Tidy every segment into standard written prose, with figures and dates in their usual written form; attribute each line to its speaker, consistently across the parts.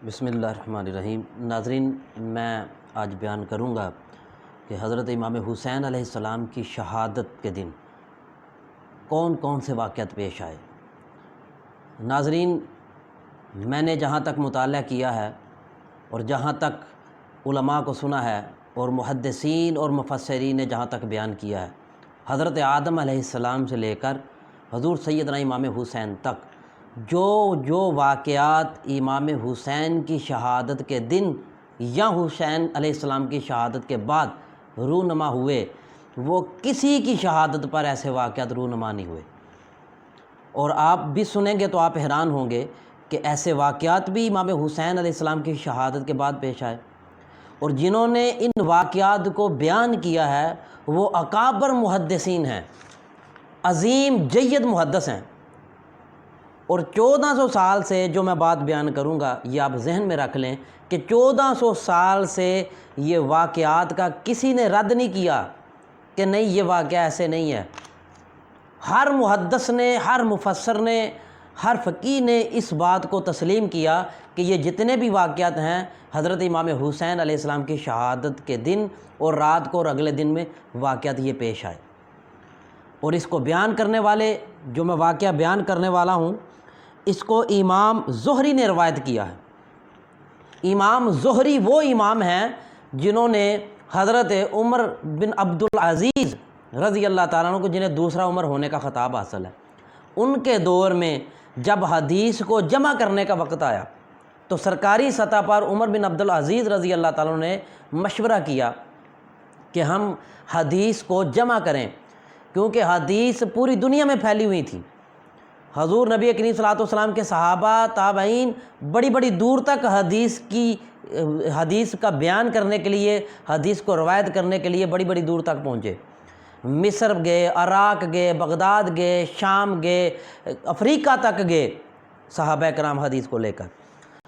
Speaker 1: بسم اللہ الرحمن الرحیم۔ ناظرین، میں آج بیان کروں گا کہ حضرت امام حسین علیہ السلام کی شہادت کے دن کون کون سے واقعات پیش آئے۔ ناظرین، میں نے جہاں تک مطالعہ کیا ہے اور جہاں تک علماء کو سنا ہے اور محدثین اور مفسرین نے جہاں تک بیان کیا ہے، حضرت آدم علیہ السلام سے لے کر حضور سیدنا امام حسین تک جو واقعات امام حسین کی شہادت کے دن یا حسین علیہ السلام کی شہادت کے بعد رونما ہوئے، وہ کسی کی شہادت پر ایسے واقعات رونما نہیں ہوئے۔ اور آپ بھی سنیں گے تو آپ حیران ہوں گے کہ ایسے واقعات بھی امام حسین علیہ السلام کی شہادت کے بعد پیش آئے، اور جنہوں نے ان واقعات کو بیان کیا ہے وہ اکابر محدثین ہیں، عظیم جید محدث ہیں۔ اور 1400 سال سے جو میں بات بیان کروں گا یہ آپ ذہن میں رکھ لیں کہ 1400 سال سے یہ واقعات کا کسی نے رد نہیں کیا کہ نہیں یہ واقعہ ایسے نہیں ہے۔ ہر محدث نے، ہر مفسر نے، ہر فقیہ نے اس بات کو تسلیم کیا کہ یہ جتنے بھی واقعات ہیں حضرت امام حسین علیہ السلام کی شہادت کے دن اور رات کو اور اگلے دن میں واقعات یہ پیش آئے۔ اور اس کو بیان کرنے والے، جو میں واقعہ بیان کرنے والا ہوں، اس کو امام زہری نے روایت کیا ہے۔ امام زہری وہ امام ہیں جنہوں نے حضرت عمر بن عبدالعزیز رضی اللہ تعالیٰ عنہ کو، جنہیں دوسرا عمر ہونے کا خطاب حاصل ہے، ان کے دور میں جب حدیث کو جمع کرنے کا وقت آیا تو سرکاری سطح پر عمر بن عبدالعزیز رضی اللہ تعالیٰ عنہ نے مشورہ کیا کہ ہم حدیث کو جمع کریں، کیونکہ حدیث پوری دنیا میں پھیلی ہوئی تھی۔ حضور نبی کریم صلی اللہ علیہ وسلم کے صحابہ، تابعین بڑی بڑی دور تک حدیث کا بیان کرنے کے لیے، حدیث کو روایت کرنے کے لیے بڑی بڑی دور تک پہنچے۔ مصر گئے، عراق گئے، بغداد گئے، شام گئے، افریقہ تک گئے صحابہ کرام حدیث کو لے کر۔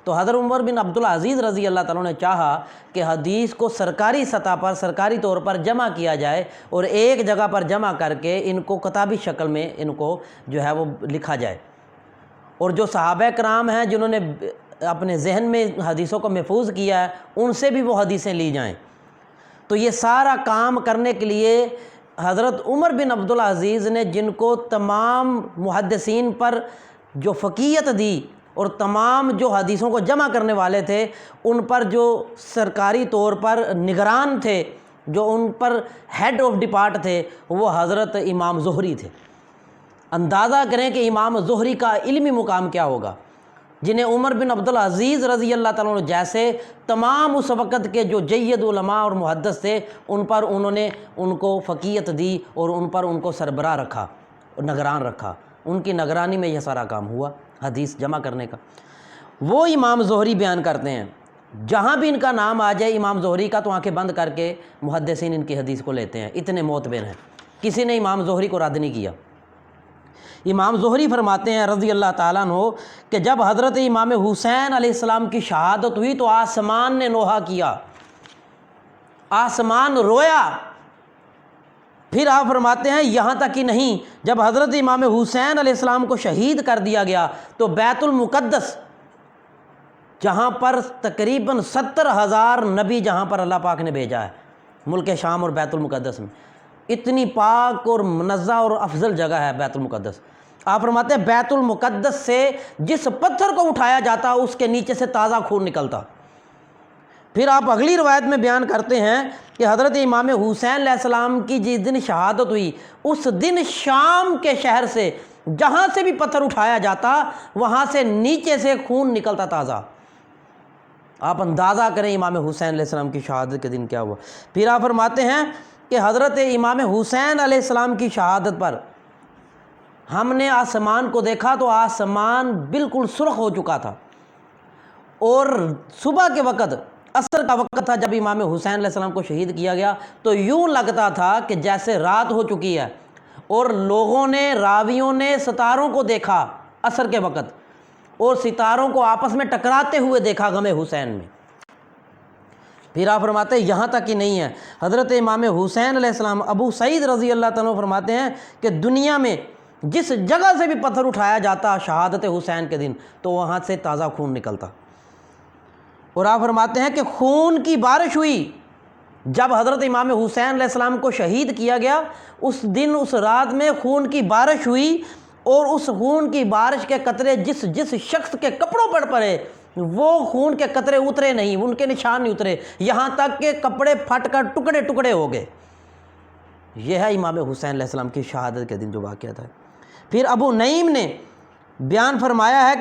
Speaker 1: تو حضرت عمر بن عبدالعزیز رضی اللہ تعالیٰ نے چاہا کہ حدیث کو سرکاری سطح پر، سرکاری طور پر جمع کیا جائے اور ایک جگہ پر جمع کر کے ان کو کتابی شکل میں ان کو جو ہے وہ لکھا جائے، اور جو صحابہ کرام ہیں جنہوں نے اپنے ذہن میں حدیثوں کو محفوظ کیا ہے ان سے بھی وہ حدیثیں لی جائیں۔ تو یہ سارا کام کرنے کے لیے حضرت عمر بن عبدالعزیز نے، جن کو تمام محدثین پر جو فقیہت دی اور تمام جو حدیثوں کو جمع کرنے والے تھے، ان پر جو سرکاری طور پر نگران تھے، جو ان پر ہیڈ آف ڈپارٹ تھے، وہ حضرت امام زہری تھے۔ اندازہ کریں کہ امام زہری کا علمی مقام کیا ہوگا، جنہیں عمر بن عبدالعزیز رضی اللہ تعالیٰ عنہ جیسے تمام اس وقت کے جو جید علماء اور محدث تھے، ان پر انہوں نے ان کو فقیہت دی اور ان پر ان کو سربراہ رکھا اور نگران رکھا۔ ان کی نگرانی میں یہ سارا کام ہوا حدیث جمع کرنے کا۔ وہ امام زہری بیان کرتے ہیں، جہاں بھی ان کا نام آ جائے امام زہری کا تو آنکھیں بند کر کے محدثین ان کی حدیث کو لیتے ہیں، اتنے معتبر ہیں، کسی نے امام زہری کو رد نہیں کیا۔ امام زہری فرماتے ہیں رضی اللہ تعالیٰ عنہ کہ جب حضرت امام حسین علیہ السلام کی شہادت ہوئی تو آسمان نے نوحہ کیا، آسمان رویا۔ پھر آپ فرماتے ہیں یہاں تک ہی نہیں، جب حضرت امام حسین علیہ السلام کو شہید کر دیا گیا تو بیت المقدس، جہاں پر تقریباً 70,000 نبی جہاں پر اللہ پاک نے بھیجا ہے، ملک شام اور بیت المقدس میں، اتنی پاک اور منزہ اور افضل جگہ ہے بیت المقدس۔ آپ فرماتے ہیں بیت المقدس سے جس پتھر کو اٹھایا جاتا اس کے نیچے سے تازہ خون نکلتا۔ پھر آپ اگلی روایت میں بیان کرتے ہیں کہ حضرت امام حسین علیہ السلام کی جس دن شہادت ہوئی اس دن شام کے شہر سے جہاں سے بھی پتھر اٹھایا جاتا وہاں سے نیچے سے خون نکلتا تازہ۔ آپ اندازہ کریں امام حسین علیہ السلام کی شہادت کے دن کیا ہوا۔ پھر آپ فرماتے ہیں کہ حضرت امام حسین علیہ السلام کی شہادت پر ہم نے آسمان کو دیکھا تو آسمان بالکل سرخ ہو چکا تھا، اور صبح کے وقت، عصر کا وقت تھا جب امام حسین علیہ السلام کو شہید کیا گیا، تو یوں لگتا تھا کہ جیسے رات ہو چکی ہے، اور لوگوں نے، راویوں نے ستاروں کو دیکھا عصر کے وقت، اور ستاروں کو آپس میں ٹکراتے ہوئے دیکھا غم حسین میں۔ پھر آپ فرماتے ہیں یہاں تک ہی نہیں ہے، حضرت امام حسین علیہ السلام، ابو سعید رضی اللہ تعالیٰ فرماتے ہیں کہ دنیا میں جس جگہ سے بھی پتھر اٹھایا جاتا شہادت حسین کے دن تو وہاں سے تازہ خون نکلتا۔ اور آپ فرماتے ہیں کہ خون کی بارش ہوئی جب حضرت امام حسین علیہ السلام کو شہید کیا گیا، اس دن اس رات میں خون کی بارش ہوئی، اور اس خون کی بارش کے قطرے جس شخص کے کپڑوں پر پڑے وہ خون کے قطرے اترے نہیں، ان کے نشان نہیں اترے، یہاں تک کہ کپڑے پھٹ کر ٹکڑے ٹکڑے ہو گئے۔ یہ ہے امام حسین علیہ السلام کی شہادت کے دن جو واقعہ تھا۔ پھر ابو نعیم نے بیان فرمایا ہے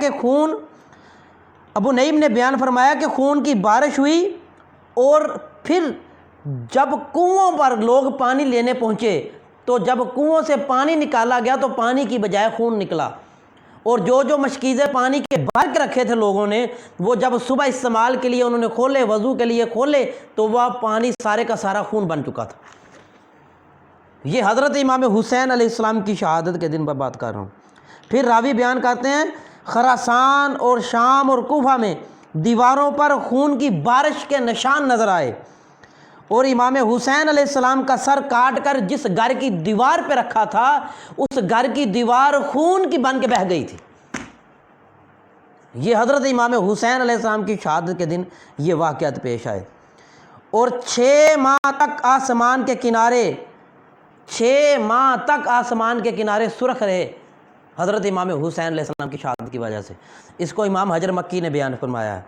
Speaker 1: کہ خون کی بارش ہوئی، اور پھر جب کنووں پر لوگ پانی لینے پہنچے تو جب کنووں سے پانی نکالا گیا تو پانی کی بجائے خون نکلا، اور جو مشکیزیں پانی کے بھر کے رکھے تھے لوگوں نے، وہ جب صبح استعمال کے لیے انہوں نے کھولے، وضو کے لیے کھولے، تو وہ پانی سارے کا سارا خون بن چکا تھا۔ یہ حضرت امام حسین علیہ السلام کی شہادت کے دن پر بات کر رہا ہوں۔ پھر راوی بیان کرتے ہیں خراسان اور شام اور کوفہ میں دیواروں پر خون کی بارش کے نشان نظر آئے، اور امام حسین علیہ السلام کا سر کاٹ کر جس گھر کی دیوار پہ رکھا تھا اس گھر کی دیوار خون کی بن کے بہہ گئی تھی۔ یہ حضرت امام حسین علیہ السلام کی شہادت کے دن یہ واقعات پیش آئے، اور 6 ماہ تک آسمان کے کنارے سرخ رہے حضرت امام حسین علیہ السلام کی شہادت کی وجہ سے۔ اس کو امام حجر مکی نے بیان فرمایا ہے۔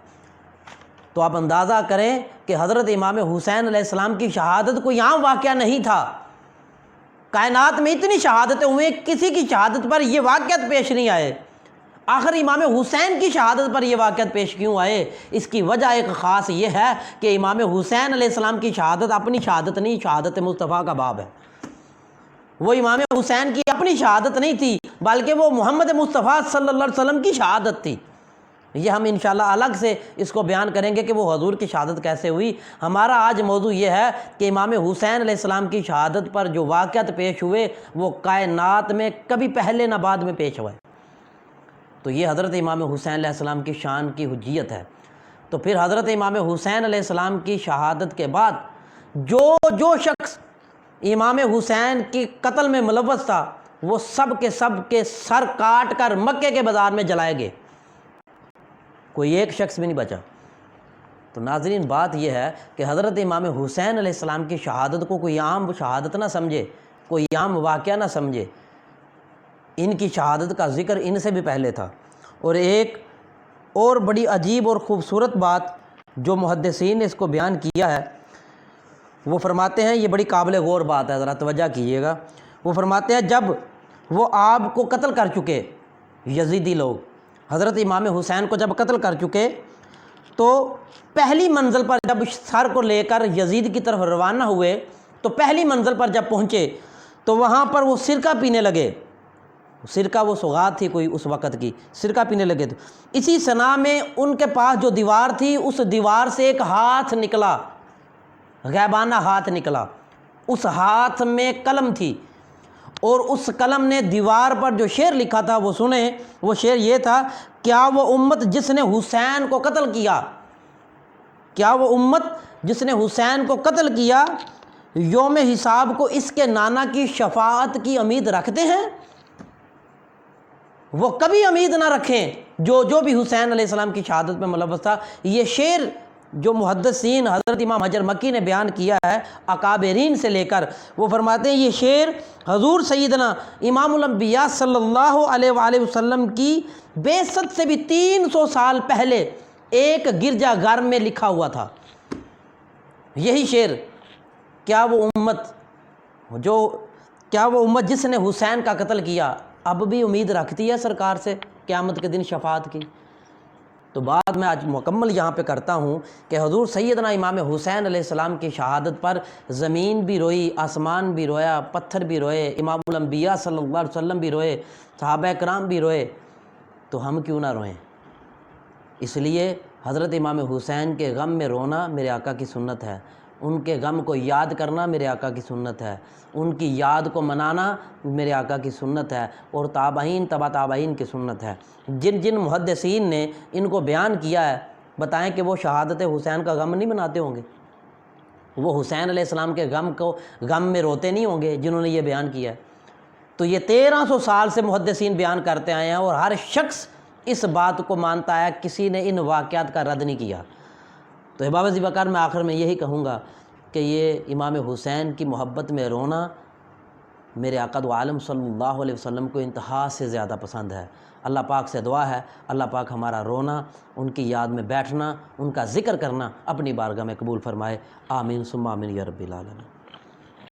Speaker 1: تو آپ اندازہ کریں کہ حضرت امام حسین علیہ السلام کی شہادت کوئی عام واقعہ نہیں تھا۔ کائنات میں اتنی شہادتیں ہوئیں، کسی کی شہادت پر یہ واقعات پیش نہیں آئے، آخر امام حسین کی شہادت پر یہ واقعات پیش کیوں آئے؟ اس کی وجہ ایک خاص یہ ہے کہ امام حسین علیہ السلام کی شہادت اپنی شہادت نہیں، شہادت مصطفیٰ کا باب ہے۔ وہ امام حسین کی اپنی شہادت نہیں تھی، بلکہ وہ محمد مصطفیٰ صلی اللہ علیہ وسلم کی شہادت تھی۔ یہ ہم انشاءاللہ الگ سے اس کو بیان کریں گے کہ وہ حضور کی شہادت کیسے ہوئی۔ ہمارا آج موضوع یہ ہے کہ امام حسین علیہ السلام کی شہادت پر جو واقعات پیش ہوئے وہ کائنات میں کبھی پہلے نہ بعد میں پیش ہوئے۔ تو یہ حضرت امام حسین علیہ السلام کی شان کی حجیت ہے۔ تو پھر حضرت امام حسین علیہ السلام کی شہادت کے بعد جو شخص امام حسین کی قتل میں ملوث تھا وہ سب کے سر کاٹ کر مکے کے بازار میں جلائے گئے، کوئی ایک شخص بھی نہیں بچا۔ تو ناظرین بات یہ ہے کہ حضرت امام حسین علیہ السلام کی شہادت کو کوئی عام شہادت نہ سمجھے، کوئی عام واقعہ نہ سمجھے، ان کی شہادت کا ذکر ان سے بھی پہلے تھا۔ اور ایک اور بڑی عجیب اور خوبصورت بات جو محدثین نے اس کو بیان کیا ہے، وہ فرماتے ہیں، یہ بڑی قابل غور بات ہے، ذرا توجہ کیجیے گا۔ وہ فرماتے ہیں جب وہ آپ کو قتل کر چکے یزیدی لوگ، حضرت امام حسین کو جب قتل کر چکے تو پہلی منزل پر جب سر کو لے کر یزید کی طرف روانہ ہوئے تو پہلی منزل پر جب پہنچے تو وہاں پر وہ سرکہ پینے لگے۔ سرکہ وہ سوغات تھی کوئی اس وقت کی، سرکہ پینے لگے۔ تو اسی ثنا میں ان کے پاس جو دیوار تھی اس دیوار سے ایک ہاتھ نکلا، غیبانہ ہاتھ نکلا، اس ہاتھ میں قلم تھی، اور اس قلم نے دیوار پر جو شعر لکھا تھا وہ سنیں۔ وہ شعر یہ تھا، کیا وہ امت جس نے حسین کو قتل کیا، کیا وہ امت جس نے حسین کو قتل کیا یوم حساب کو اس کے نانا کی شفاعت کی امید رکھتے ہیں؟ وہ کبھی امید نہ رکھیں جو بھی حسین علیہ السلام کی شہادت میں ملوث تھا۔ یہ شعر جو محدثین حضرت امام حجر مکی نے بیان کیا ہے اکابرین سے لے کر، وہ فرماتے ہیں یہ شعر حضور سیدنا امام الانبیاء صلی اللہ علیہ وآلہ وسلم کی بعثت سے بھی 300 سال پہلے ایک گرجا گھر میں لکھا ہوا تھا۔ یہی شعر، کیا وہ امت جس نے حسین کا قتل کیا اب بھی امید رکھتی ہے سرکار سے قیامت کے دن شفاعت کی؟ تو بات میں آج مکمل یہاں پہ کرتا ہوں کہ حضور سیدنا امام حسین علیہ السلام کی شہادت پر زمین بھی روئی، آسمان بھی رویا، پتھر بھی روئے، امام الانبیاء صلی اللہ علیہ وسلم بھی روئے، صحابہ کرام بھی روئے، تو ہم کیوں نہ روئیں؟ اس لیے حضرت امام حسین کے غم میں رونا میرے آقا کی سنت ہے، ان کے غم کو یاد کرنا میرے آقا کی سنت ہے، ان کی یاد کو منانا میرے آقا کی سنت ہے، اور تابعین تبع تابعین کی سنت ہے۔ جن محدثین نے ان کو بیان کیا ہے، بتائیں کہ وہ شہادت حسین کا غم نہیں مناتے ہوں گے؟ وہ حسین علیہ السلام کے غم میں روتے نہیں ہوں گے جنہوں نے یہ بیان کیا ہے؟ تو یہ 1300 سال سے محدثین بیان کرتے آئے ہیں، اور ہر شخص اس بات کو مانتا ہے، کسی نے ان واقعات کا رد نہیں کیا۔ تو احباب ذی وقار میں آخر میں یہی کہوں گا کہ یہ امام حسین کی محبت میں رونا میرے آقا دو عالم صلی اللہ علیہ وسلم کو انتہا سے زیادہ پسند ہے۔ اللہ پاک سے دعا ہے اللہ پاک ہمارا رونا، ان کی یاد میں بیٹھنا، ان کا ذکر کرنا اپنی بارگاہ میں قبول فرمائے، آمین ثم آمین یا رب العالمین۔